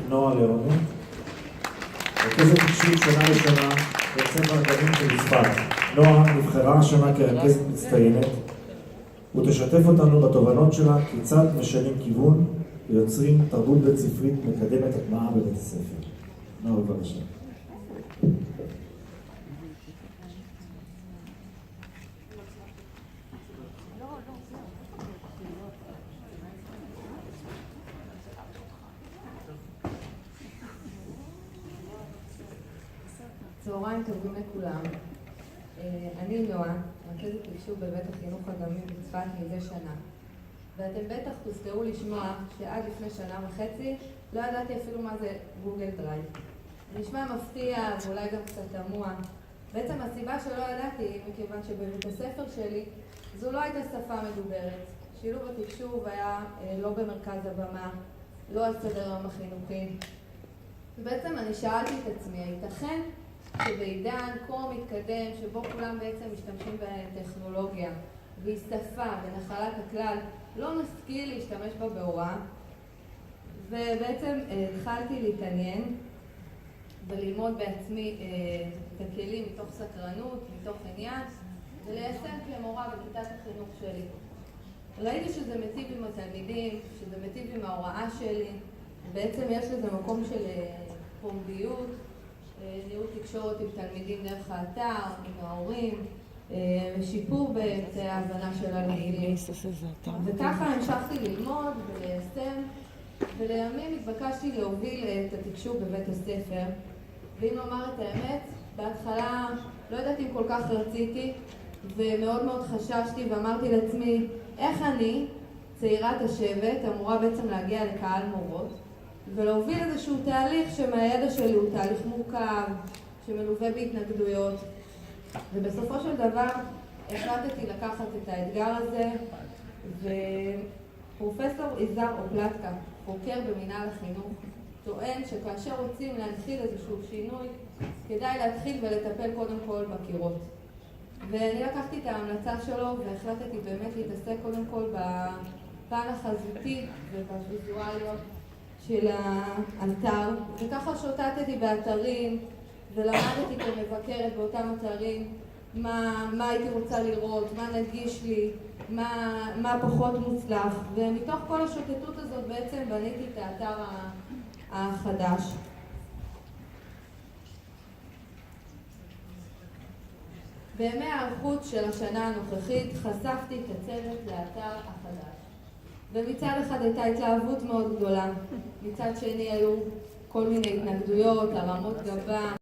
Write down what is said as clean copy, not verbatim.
נועה ליאוני, רכזת תקשוב שנה ראשונה בבית ספר הגנים של צפת. נועה נבחרה השנה כרכזת מצטיינת ותשתף אותנו בתובנות שלה כיצד משנים כיוון ויוצרים תרבות בית ספרית מקדמת הטמעה בבית הספר. נועה, בבקשה. צהריים טובים לכולם. אני נועה, רכזת תקשוב בבית החינוך הגמיל בצפת מזה שנה. ואתם בטח תוזכרו לשמוע שעד לפני שנה וחצי לא ידעתי אפילו מה זה גוגל דרייב. נשמע מפתיע ואולי גם קצת תמוה. בעצם הסיבה שלא ידעתי מכיוון שבבית הספר שלי זו לא הייתה שפה מדוברת. שילוב התקשוב היה לא במרכז הבמה, לא על סדר היום החינוכי. ובעצם אני שאלתי את עצמי, הייתכן שבעידן כה מתקדם שבו כולם בעצם משתמשים בטכנולוגיה והיא שפה ונחלת הכלל, לא נשכיל להשתמש בה בהוראה? ובעצם התחלתי להתעניין וללמוד בעצמי את הכלים מתוך סקרנות, מתוך עניין, וליישם כמורה בכיתת החינוך שלי. ראיתי שזה מטיב עם התלמידים, שזה מטיב עם ההוראה שלי, בעצם יש לזה מקום של פומביות, ניהול תקשורת עם תלמידים דרך האתר, עם ההורים, ושיפור באמצעי ההבנה של הלמידים. וככה המשכתי ללמוד וליישם, ולימים התבקשתי להוביל את התקשוב בבית הספר. ואם לומר את האמת, בהתחלה לא ידעתי אם כל כך רציתי, ומאוד מאוד חששתי ואמרתי לעצמי, איך אני, צעירת השבט, אמורה בעצם להגיע לקהל מורות, ולהוביל איזשהו תהליך שמהידע שלי הוא תהליך מורכב, שמלווה בהתנגדויות. ובסופו של דבר החלטתי לקחת את האתגר הזה, ופרופסור יזהר אופלטקה, חוקר במינהל החינוך, טוען שכאשר רוצים להנחיל איזשהו שינוי, כדאי להתחיל ולטפל קודם כל בקירות. ואני לקחתי את ההמלצה שלו והחלטתי באמת להתעסק קודם כל בפן החזותי ובוויזואליות של האתר, וככה שוטטתי באתרים ולמדתי כמבקרת באותם אתרים מה הייתי רוצה לראות, מה נגיש לי, מה פחות מוצלח, ומתוך כל השוטטות הזאת בעצם בניתי את האתר החדש. בימי הערכות של השנה הנוכחית חשפתי את הצוות לאתר החדש. ומצד אחד הייתה התלהבות מאוד גדולה, מצד שני היו כל מיני התנגדויות, הרמות גבה.